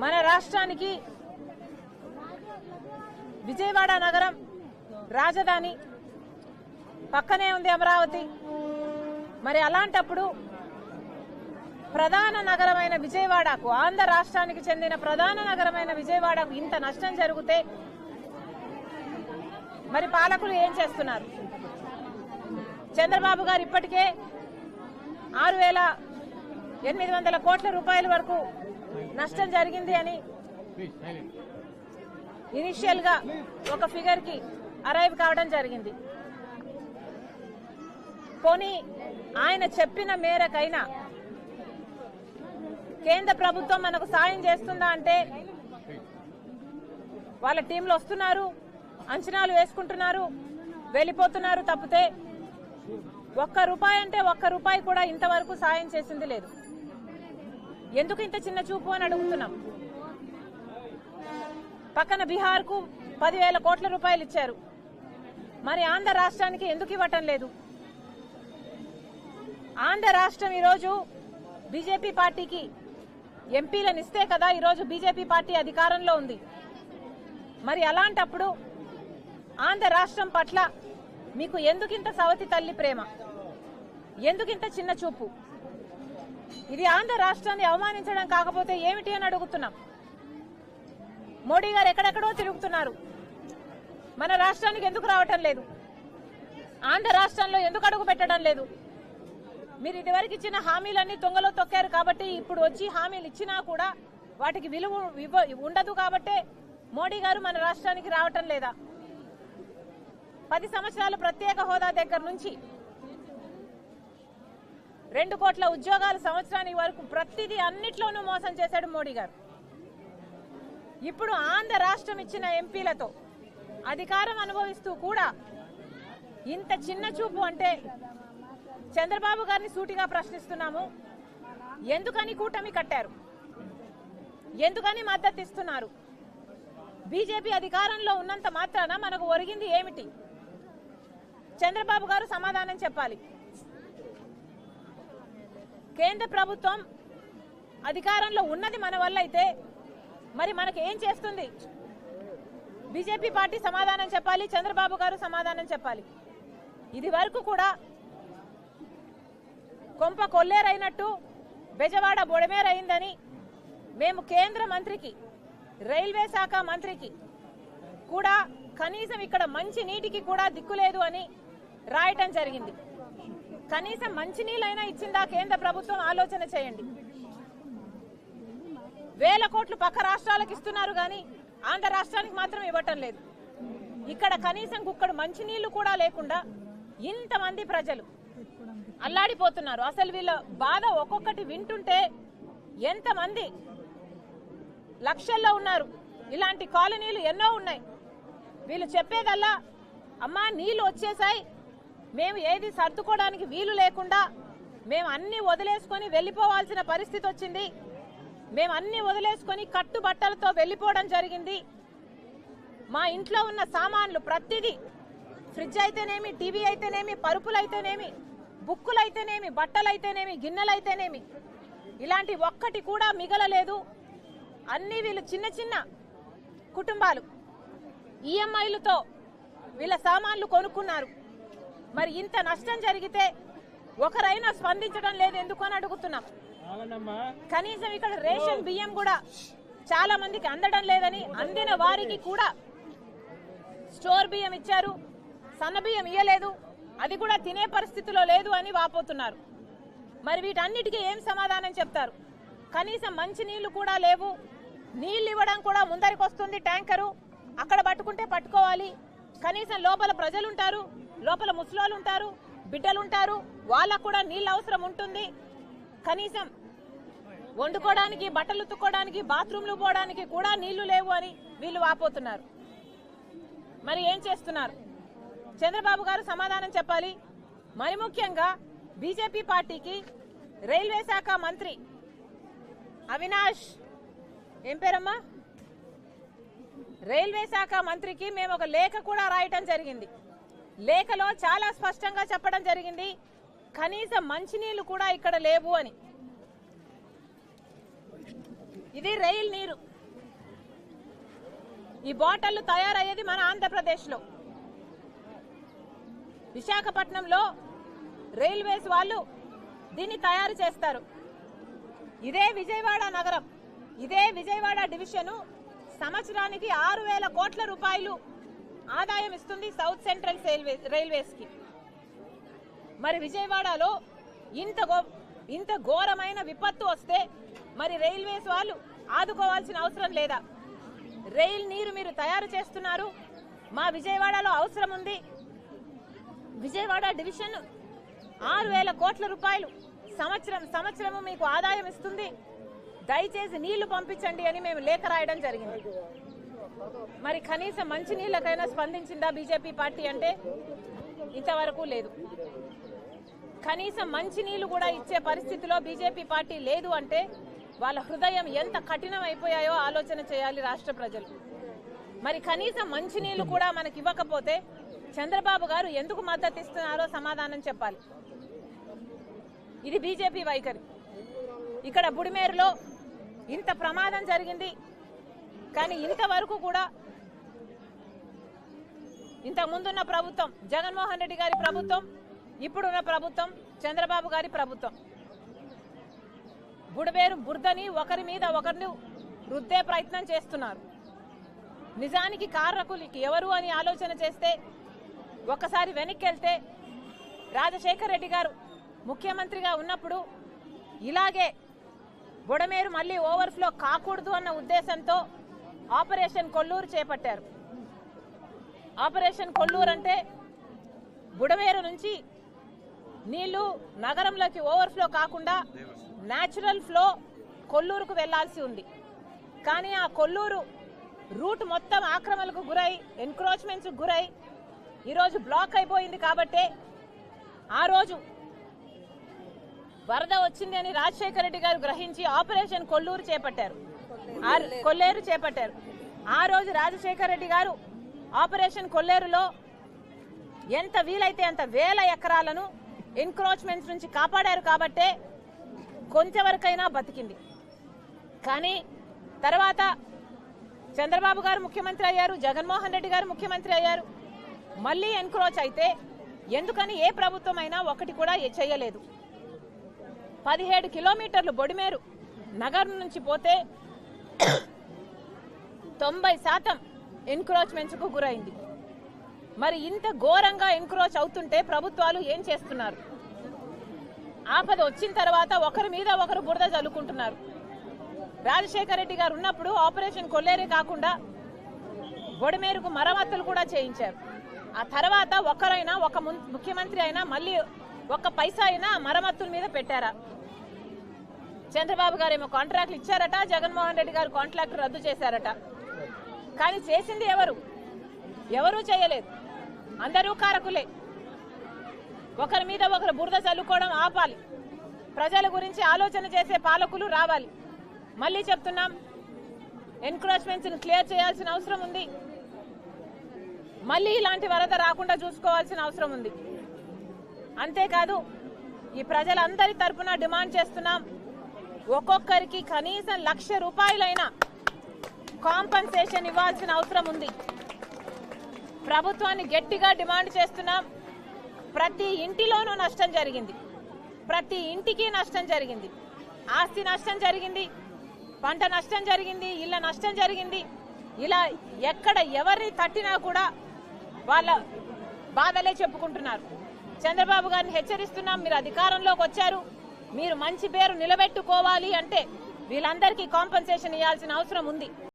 మన రాష్ట్రానికి విజయవాడ నగరం రాజధాని, పక్కనే ఉంది అమరావతి. మరి అలాంటప్పుడు ప్రధాన నగరమైన విజయవాడకు, ఆంధ్ర రాష్ట్రానికి చెందిన ప్రధాన నగరమైన విజయవాడకు ఇంత నష్టం జరిగితే మరి పాలకులు ఏం చేస్తున్నారు? చంద్రబాబు గారు ఇప్పటికే 6,800 కోట్ల రూపాయల వరకు నష్టం జరిగింది అని ఇనిషియల్ గా ఒక ఫిగర్ కి అరైవ్ కావడం జరిగింది. పోనీ ఆయన చెప్పిన మేరకైనా కేంద్ర ప్రభుత్వం మనకు సాయం చేస్తుందా అంటే వాళ్ళ టీంలు వస్తున్నారు, అంచనాలు వేసుకుంటున్నారు, వెళ్ళిపోతున్నారు తప్పితే ₹1 అంటే ₹1 కూడా ఇంతవరకు సాయం చేసింది లేదు. ఎందుకు ఇంత చిన్న చూపు అని అడుగుతున్నాం. పక్కన బీహార్ కు 10,000 కోట్ల రూపాయలు ఇచ్చారు, మరి ఆంధ్ర రాష్ట్రానికి ఎందుకు ఇవ్వటం లేదు? ఆంధ్ర రాష్ట్రం ఈరోజు బీజేపీ పార్టీకి ఎంపీలను ఇస్తే కదా ఈరోజు బీజేపీ పార్టీ అధికారంలో ఉంది. మరి అలాంటప్పుడు ఆంధ్ర రాష్ట్రం పట్ల మీకు ఎందుకింత సవతి తల్లి ప్రేమ, ఎందుకింత చిన్న చూపు? ఇది ఆంధ్ర రాష్ట్రాన్ని అవమానించడం కాకపోతే ఏమిటి అని అడుగుతున్నాం. మోడీ గారు ఎక్కడెక్కడో తిరుగుతున్నారు, మన రాష్ట్రానికి ఎందుకు రావటం లేదు? ఆంధ్ర రాష్ట్రంలో ఎందుకు అడుగు పెట్టడం లేదు? మీరు ఇదివరకు ఇచ్చిన హామీలన్నీ తొంగలో తొక్కారు కాబట్టి ఇప్పుడు వచ్చి హామీలు ఇచ్చినా కూడా వాటికి విలువ ఉండదు కాబట్టి మోడీ గారు మన రాష్ట్రానికి రావటం లేదా? 10 సంవత్సరాలు ప్రత్యేక హోదా దగ్గర నుంచి 2 కోట్ల ఉద్యోగాలు సంవత్సరానికి వరకు ప్రతిదీ అన్నిట్లోనూ మోసం చేశాడు మోడీ గారు. ఇప్పుడు ఆంధ్ర రాష్ట్రం ఇచ్చిన ఎంపీలతో అధికారం అనుభవిస్తూ కూడా ఇంత చిన్న చూపు అంటే చంద్రబాబు గారిని సూటిగా ప్రశ్నిస్తున్నాము. ఎందుకని కూటమి కట్టారు? ఎందుకని మద్దతు ఇస్తున్నారు? బీజేపీ అధికారంలో ఉన్నంత మాత్రాన మనకు ఒరిగింది ఏమిటి? చంద్రబాబు గారు సమాధానం చెప్పాలి. కేంద్ర ప్రభుత్వం అధికారంలో ఉన్నది మన వల్ల అయితే మరి మనకి ఏం చేస్తుంది? బీజేపీ పార్టీ సమాధానం చెప్పాలి, చంద్రబాబు గారు సమాధానం చెప్పాలి. ఇది వరకు కూడా కొంప కొల్లేరైనట్టు బెజవాడ బొడమేరైందని మేము కేంద్ర మంత్రికి, రైల్వే శాఖ మంత్రికి కూడా కనీసం ఇక్కడ మంచి నీటికి కూడా దిక్కులేదు అని రాయటం జరిగింది. కనీసం మంచి నీళ్ళైనా ఇచ్చిందా కేంద్ర ప్రభుత్వం? ఆలోచన చేయండి. 1,000 కోట్లు పక్క రాష్ట్రాలకు ఇస్తున్నారు కానీ ఆంధ్ర రాష్ట్రానికి మాత్రం ఇవ్వటం లేదు. ఇక్కడ కనీసం కుక్కడు మంచి నీళ్లు కూడా లేకుండా ఇంతమంది ప్రజలు అల్లాడిపోతున్నారు. అసలు వీళ్ళ బాధ ఒక్కొక్కటి వింటుంటే ఎంతమంది లక్షల్లో ఉన్నారు. ఇలాంటి కాలనీలు ఎన్నో ఉన్నాయి. వీళ్ళు చెప్పేదల్లా అమ్మా నీళ్లు వచ్చేసాయి, మేము ఏది సర్దుకోవడానికి వీలు లేకుండా మేము అన్ని వదిలేసుకొని వెళ్ళిపోవాల్సిన పరిస్థితి వచ్చింది, మేము అన్ని వదిలేసుకొని కట్టుబట్టలతో వెళ్ళిపోవడం జరిగింది. మా ఇంట్లో ఉన్న సామాన్లు ప్రతిదీ, ఫ్రిడ్జ్ అయితేనేమి, టీవీ అయితేనేమి, పరుపులైతేనేమి, బుక్కులైతేనేమి, బట్టలైతేనేమి, గిన్నెలైతేనేమి, ఇలాంటి ఒక్కటి కూడా మిగలలేదు. అన్ని వీళ్ళు చిన్న చిన్న కుటుంబాలు ఈఎంఐలతో వీళ్ళ సామాన్లు కొనుక్కున్నారు. మరి ఇంత నష్టం జరిగితే ఒకరైనా స్పందించడం లేదు ఎందుకు అని అడుగుతున్నాం. కనీసం ఇక్కడ రేషన్ బియ్యం కూడా చాలా మందికి అందడం లేదని, అందిన వారికి కూడా స్టోర్ బియ్యం ఇచ్చారు, సన్న బియ్యం ఇయ్యలేదు, అది కూడా తినే పరిస్థితిలో లేదు అని వాపోతున్నారు. మరి వీటన్నిటికీ ఏం సమాధానం చెప్తారు? కనీసం మంచి నీళ్లు కూడా లేవు. నీళ్లు ఇవ్వడం కూడా ముందరికి వస్తుంది ట్యాంకరు, అక్కడ పట్టుకుంటే పట్టుకోవాలి. కనీసం లోపల ప్రజలుంటారు, లోపల ముసలోళ్ళు ఉంటారు, బిడ్డలుంటారు, వాళ్ళకు కూడా నీళ్ళు అవసరం ఉంటుంది. కనీసం వండుకోవడానికి, బట్టలు ఉతుక్కోవడానికి, బాత్రూంలు పోవడానికి కూడా నీళ్లు లేవు అని వీళ్ళు వాపోతున్నారు. మరి ఏం చేస్తున్నారు? చంద్రబాబు గారు సమాధానం చెప్పాలి. మరి ముఖ్యంగా బీజేపీ పార్టీకి రైల్వే శాఖ మంత్రి అవినాష్, ఏం పేరమ్మా, రైల్వే శాఖ మంత్రికి మేము ఒక లేఖ కూడా రాయటం జరిగింది. లేఖలో చాలా స్పష్టంగా చెప్పడం జరిగింది, కనీసం మంచినీళ్లు కూడా ఇక్కడ లేవు అని. ఇది రైలు నీరు. ఈ బాటిళ్లు తయారయ్యేది మన ఆంధ్రప్రదేశ్లో. విశాఖపట్నంలో రైల్వేస్ వాళ్ళు దీన్ని తయారు చేస్తారు. ఇదే విజయవాడ నగరం, ఇదే విజయవాడ డివిజను సంవత్సరానికి 6,000 కోట్ల రూపాయలు ఆదాయం ఇస్తుంది సౌత్ సెంట్రల్ రైల్వేస్ కి. మరి విజయవాడలో ఇంత ఘోరమైన విపత్తు వస్తే మరి రైల్వేస్ వాళ్ళు ఆదుకోవాల్సిన అవసరం లేదా? రైల్ నీరు మీరు తయారు చేస్తున్నారు, మా విజయవాడలో అవసరం ఉంది. విజయవాడ డివిజన్ 6,000 కోట్ల రూపాయలు సంవత్సరము మీకు ఆదాయం ఇస్తుంది, దయచేసి నీళ్లు పంపించండి అని మేము లేఖ రాయడం జరిగింది. మరి కనీసం మంచి నీళ్ళకైనా స్పందించిందా బీజేపీ పార్టీ అంటే? ఇంతవరకు లేదు. కనీసం మంచి నీళ్లు కూడా ఇచ్చే పరిస్థితిలో బీజేపీ పార్టీ లేదు అంటే వాళ్ళ హృదయం ఎంత కఠినం అయిపోయాయో ఆలోచన చేయాలి రాష్ట్ర ప్రజలు. మరి కనీసం మంచి నీళ్లు కూడా మనకి ఇవ్వకపోతే చంద్రబాబు గారు ఎందుకు మద్దతు ఇస్తున్నారో సమాధానం చెప్పాలి. ఇది బీజేపీ వైఖరి. ఇక్కడ బుడిమేరులో ఇంత ప్రమాదం జరిగింది, కానీ ఇంతవరకు కూడా ఇంతకు ముందున్న ప్రభుత్వం జగన్మోహన్ రెడ్డి గారి ప్రభుత్వం, ఇప్పుడున్న ప్రభుత్వం చంద్రబాబు గారి ప్రభుత్వం బుడమేరు బురదని ఒకరి మీద ఒకరిని రుద్దే ప్రయత్నం చేస్తున్నారు. నిజానికి కారకులకి ఎవరు అని ఆలోచన చేస్తే ఒక్కసారి వెనక్కి వెళ్తే రాజశేఖర్ రెడ్డి గారు ముఖ్యమంత్రిగా ఉన్నప్పుడు ఇలాగే బుడమేరు మళ్ళీ ఓవర్ఫ్లో కాకూడదు అన్న ఉద్దేశంతో ఆపరేషన్ కొల్లూరు చేపట్టారు. ఆపరేషన్ కొల్లూరు అంటే బుడమేరు నుంచి నీళ్లు నగరంలోకి ఓవర్ఫ్లో కాకుండా న్యాచురల్ ఫ్లో కొల్లూరుకు వెళ్లాల్సి ఉంది. కానీ ఆ కొల్లూరు రూట్ మొత్తం ఆక్రమణకు గురై, ఎన్క్రోచ్మెంట్స్ గురై ఈరోజు బ్లాక్ అయిపోయింది. కాబట్టి ఆ రోజు వరద వచ్చింది అని రాజశేఖర రెడ్డి గారు గ్రహించి ఆపరేషన్ కొల్లూరు చేపట్టారు, కొల్లేరు చేపట్టారు. ఆ రోజు రాజశేఖర రెడ్డి గారు ఆపరేషన్ కొల్లేరులో ఎంత వీలైతే అంత 1000 ఎకరాలను ఎన్క్రోచ్మెంట్స్ నుంచి కాపాడారు. కాబట్టే కొంచెంవరకైనా బతికింది. కానీ తర్వాత చంద్రబాబు గారు ముఖ్యమంత్రి అయ్యారు, జగన్మోహన్ రెడ్డి గారు ముఖ్యమంత్రి అయ్యారు. మళ్ళీ ఎన్క్రోచ్ అయితే ఎందుకని ఏ ప్రభుత్వం అయినా ఒకటి కూడా చేయలేదు. 17 కిలోమీటర్లు బొడిమేరు నగరం నుంచి పోతే 90% ఎన్క్రోచ్మెంట్స్కు గురైంది. మరి ఇంత ఘోరంగా ఎన్క్రోచ్ అవుతుంటే ప్రభుత్వాలు ఏం చేస్తున్నారు? ఆపద వచ్చిన తర్వాత ఒకరి మీద ఒకరు బురద చల్లుకుంటున్నారు. రాజశేఖర రెడ్డి గారు ఉన్నప్పుడు ఆపరేషన్ కొల్లేరే కాకుండా బొడిమేరుకు మరమ్మతులు కూడా చేయించారు. ఆ తర్వాత ఒకరైనా ఒక ముఖ్యమంత్రి అయినా మళ్ళీ ఒక్క పైసా అయినా మరమ్మతుల మీద పెట్టారా? చంద్రబాబు గారు ఏమో కాంట్రాక్ట్లు ఇచ్చారట, జగన్మోహన్ రెడ్డి గారు కాంట్రాక్ట్ రద్దు చేశారట. కానీ చేసింది ఎవరూ చేయలేదు. అందరూ కారకులే. ఒకరి మీద ఒకరు బురద చల్లుకోవడం ఆపాలి. ప్రజల గురించి ఆలోచన చేసే పాలకులు రావాలి. మళ్ళీ చెప్తున్నాం, ఎన్క్రోచ్మెంట్స్ క్లియర్ చేయాల్సిన అవసరం ఉంది. మళ్ళీ ఇలాంటి వరద రాకుండా చూసుకోవాల్సిన అవసరం ఉంది. అంతేకాదు ఈ ప్రజలందరి తరపున డిమాండ్ చేస్తున్నాం, ఒక్కొక్కరికి కనీసం 1,00,000 రూపాయలైనా కాంపన్సేషన్ ఇవ్వాల్సిన అవసరం ఉంది. ప్రభుత్వాన్ని గట్టిగా డిమాండ్ చేస్తున్నాం. ప్రతి ఇంటిలోనూ నష్టం జరిగింది, ప్రతి ఇంటికి నష్టం జరిగింది. ఆస్తి నష్టం జరిగింది, పంట నష్టం జరిగింది, ఇళ్ల నష్టం జరిగింది. ఇలా ఎక్కడ ఎవరిని తట్టినా కూడా వాళ్ళ బాధలే చెప్పుకుంటున్నారు. చంద్రబాబు గారిని హెచ్చరిస్తున్నాం, మీరు అధికారంలోకి వచ్చారు, మీరు మంచి పేరు నిలబెట్టుకోవాలి అంటే వీళ్ళందరికీ కాంపన్సేషన్ ఇవ్వాల్సిన అవసరం ఉంది.